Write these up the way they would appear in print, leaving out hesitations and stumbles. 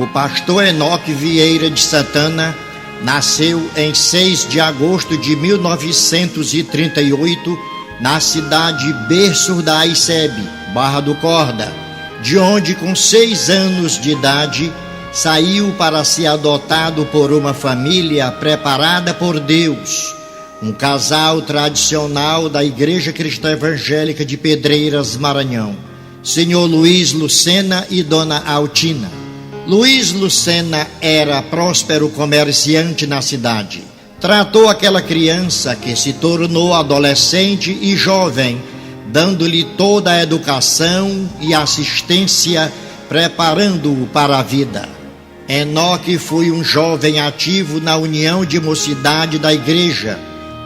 O pastor Enoque Vieira de Santana nasceu em 6 de agosto de 1938, na cidade berço da ICEB, Barra do Corda, de onde, com 6 anos de idade, saiu para ser adotado por uma família preparada por Deus, um casal tradicional da Igreja Cristã Evangélica de Pedreiras, Maranhão, Senhor Luiz Lucena e Dona Altina. Luiz Lucena era próspero comerciante na cidade. Tratou aquela criança que se tornou adolescente e jovem, dando-lhe toda a educação e assistência, preparando-o para a vida. Enoque foi um jovem ativo na União de Mocidade da Igreja,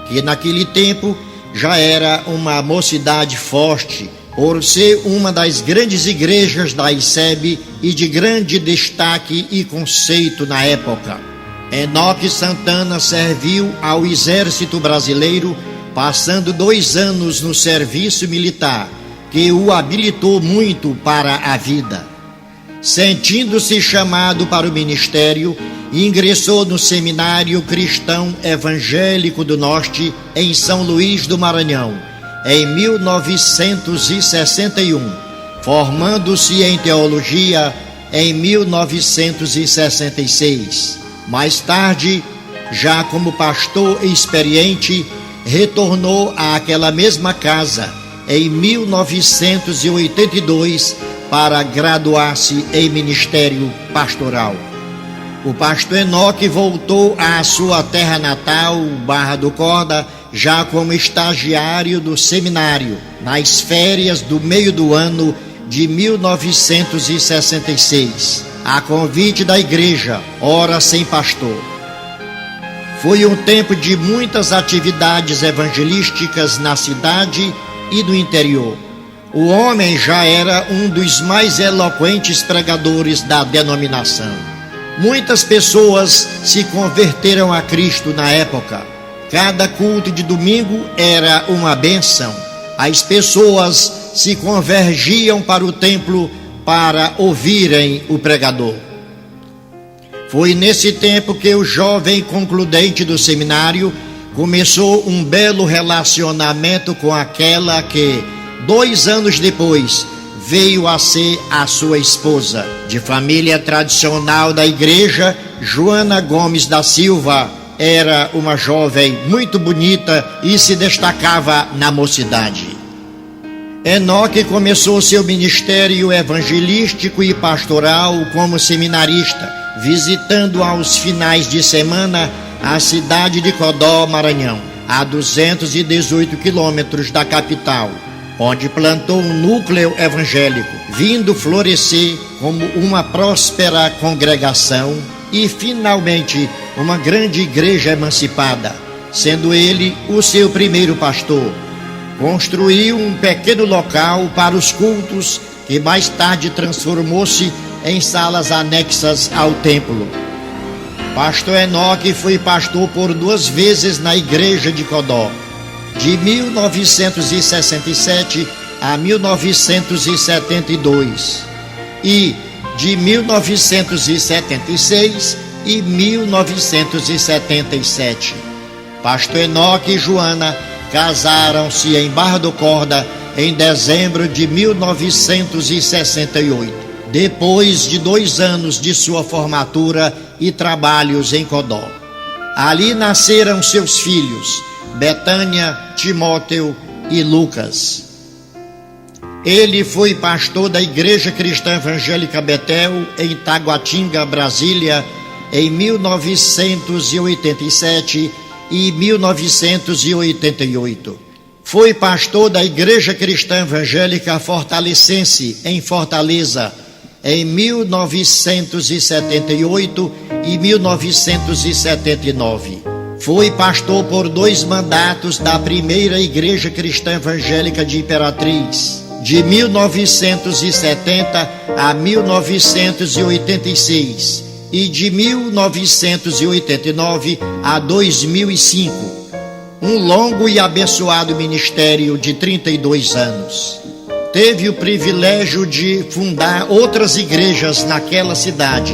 que naquele tempo já era uma mocidade forte, por ser uma das grandes igrejas da ICEB e de grande destaque e conceito na época. Enoque Santana serviu ao Exército Brasileiro, passando 2 anos no serviço militar, que o habilitou muito para a vida. Sentindo-se chamado para o ministério, ingressou no Seminário Cristão Evangélico do Norte, em São Luís do Maranhão, em 1961, formando-se em teologia em 1966. Mais tarde, já como pastor experiente, retornou àquela mesma casa em 1982 para graduar-se em ministério pastoral. O pastor Enoque voltou à sua terra natal, Barra do Corda, já como estagiário do seminário, nas férias do meio do ano de 1966, a convite da igreja, ora sem pastor. Foi um tempo de muitas atividades evangelísticas na cidade e no interior. O homem já era um dos mais eloquentes pregadores da denominação. Muitas pessoas se converteram a Cristo na época. Cada culto de domingo era uma bênção. As pessoas se convergiam para o templo para ouvirem o pregador. Foi nesse tempo que o jovem concludente do seminário começou um belo relacionamento com aquela que, 2 anos depois, veio a ser a sua esposa. De família tradicional da igreja, Joana Gomes da Silva era uma jovem muito bonita e se destacava na mocidade. Enoque começou seu ministério evangelístico e pastoral como seminarista, visitando aos finais de semana a cidade de Codó, Maranhão, a 218 quilômetros da capital, onde plantou um núcleo evangélico, vindo florescer como uma próspera congregação e, finalmente, uma grande igreja emancipada, sendo ele o seu primeiro pastor. Construiu um pequeno local para os cultos, que mais tarde transformou-se em salas anexas ao templo. Pastor Enoque foi pastor por 2 vezes na igreja de Codó, de 1967 a 1972 e de 1976 e 1977. Pastor Enoque e Joana casaram-se em Barra do Corda em dezembro de 1968, depois de 2 anos de sua formatura e trabalhos em Codó. Ali nasceram seus filhos, Betânia, Timóteo e Lucas. Ele foi pastor da Igreja Cristã Evangélica Betel, em Taguatinga, Brasília, em 1987 e 1988. Foi pastor da Igreja Cristã Evangélica Fortalecense, em Fortaleza, em 1978 e 1979. Foi pastor por 2 mandatos da primeira Igreja Cristã Evangélica de Imperatriz, de 1970 a 1986 e de 1989 a 2005. Um longo e abençoado ministério de 32 anos. Teve o privilégio de fundar outras igrejas naquela cidade,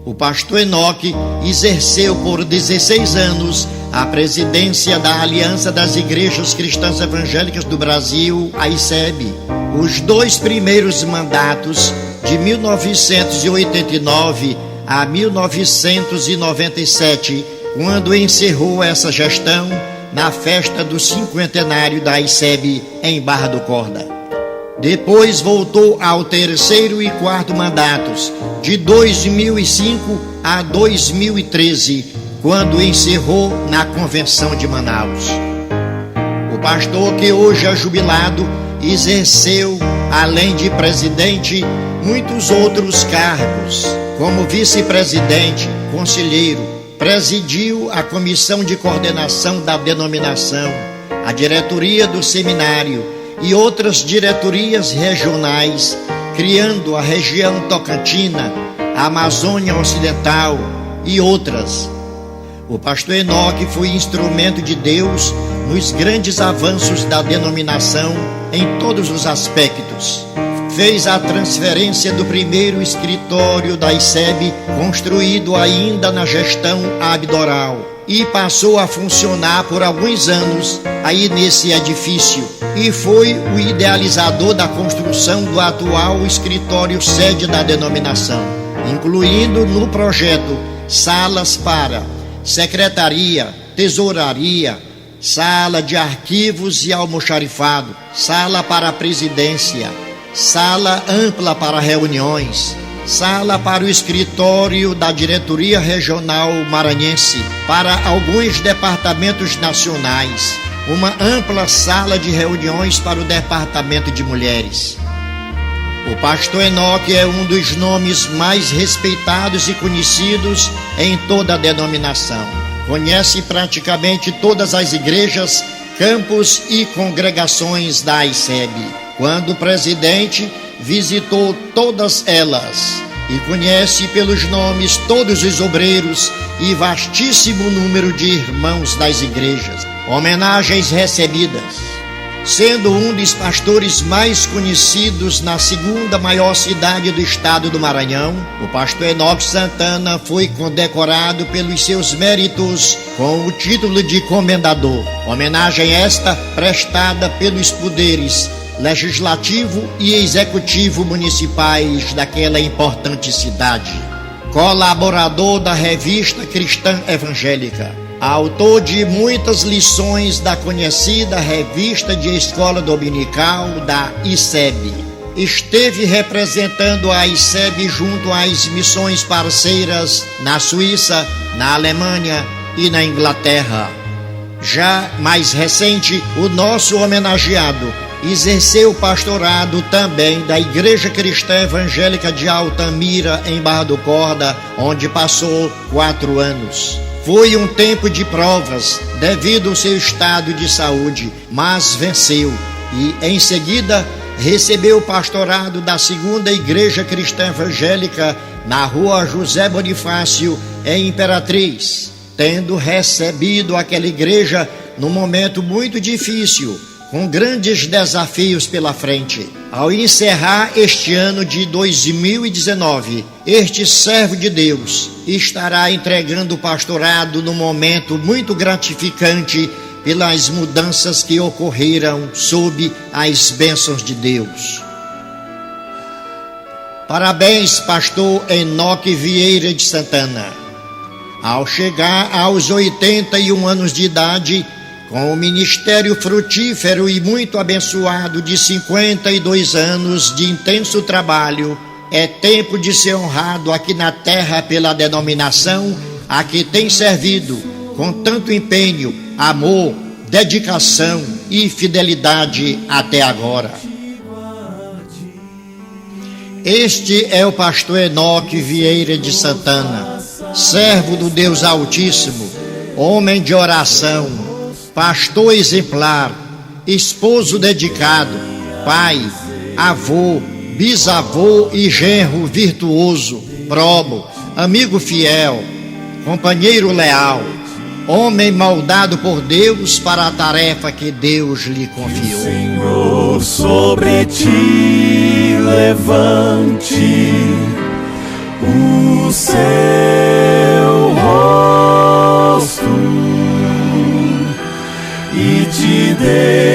O pastor Enoque exerceu por 16 anos a presidência da Aliança das Igrejas Cristãs Evangélicas do Brasil, a ICEB. Os 2 primeiros mandatos, de 1989 a 1997, quando encerrou essa gestão na festa do cinquentenário da ICEB em Barra do Corda. Depois voltou ao 3º e 4º mandatos, de 2005 a 2013, quando encerrou na Convenção de Manaus. O pastor, que hoje é jubilado, exerceu, além de presidente, muitos outros cargos, como vice-presidente, conselheiro, presidiu a comissão de coordenação da denominação, a diretoria do seminário e outras diretorias regionais, criando a região Tocantina, a Amazônia Ocidental e outras. O pastor Enoque foi instrumento de Deus nos grandes avanços da denominação em todos os aspectos. Fez a transferência do primeiro escritório da ICEB, construído ainda na gestão abdoral, e passou a funcionar por alguns anos aí nesse edifício, e foi o idealizador da construção do atual escritório sede da denominação, incluindo no projeto salas para secretaria, tesouraria, sala de arquivos e almoxarifado, sala para a presidência, sala ampla para reuniões, sala para o escritório da diretoria regional maranhense, para alguns departamentos nacionais, uma ampla sala de reuniões para o departamento de mulheres. O pastor Enoque é um dos nomes mais respeitados e conhecidos em toda a denominação. Conhece praticamente todas as igrejas, campos e congregações da ICEB. Quando presidente, visitou todas elas e conhece pelos nomes todos os obreiros e vastíssimo número de irmãos das igrejas. Homenagens recebidas. Sendo um dos pastores mais conhecidos na 2ª maior cidade do estado do Maranhão, o pastor Enoque Santana foi condecorado pelos seus méritos com o título de comendador. Homenagem esta prestada pelos poderes legislativo e executivo municipais daquela importante cidade. Colaborador da revista Cristã Evangélica, autor de muitas lições da conhecida revista de escola dominical da ICEB. Esteve representando a ICEB junto às missões parceiras na Suíça, na Alemanha e na Inglaterra. Já mais recente, o nosso homenageado exerceu o pastorado também da Igreja Cristã Evangélica de Altamira, em Barra do Corda, onde passou 4 anos. Foi um tempo de provas devido ao seu estado de saúde, mas venceu e, em seguida, recebeu o pastorado da 2ª Igreja Cristã Evangélica na Rua José Bonifácio, em Imperatriz, tendo recebido aquela igreja num momento muito difícil, com grandes desafios pela frente. Ao encerrar este ano de 2019, este servo de Deus estará entregando o pastorado num momento muito gratificante pelas mudanças que ocorreram sob as bênçãos de Deus. Parabéns, pastor Enoque Vieira de Santana. Ao chegar aos 81 anos de idade, com o ministério frutífero e muito abençoado de 52 anos de intenso trabalho, é tempo de ser honrado aqui na terra pela denominação a que tem servido com tanto empenho, amor, dedicação e fidelidade até agora. Este é o pastor Enoque Vieira de Santana, servo do Deus Altíssimo, homem de oração, pastor exemplar, esposo dedicado, pai, avô, bisavô e genro virtuoso, probo, amigo fiel, companheiro leal, homem moldado por Deus para a tarefa que Deus lhe confiou. Senhor, sobre ti levante o céu. Deus.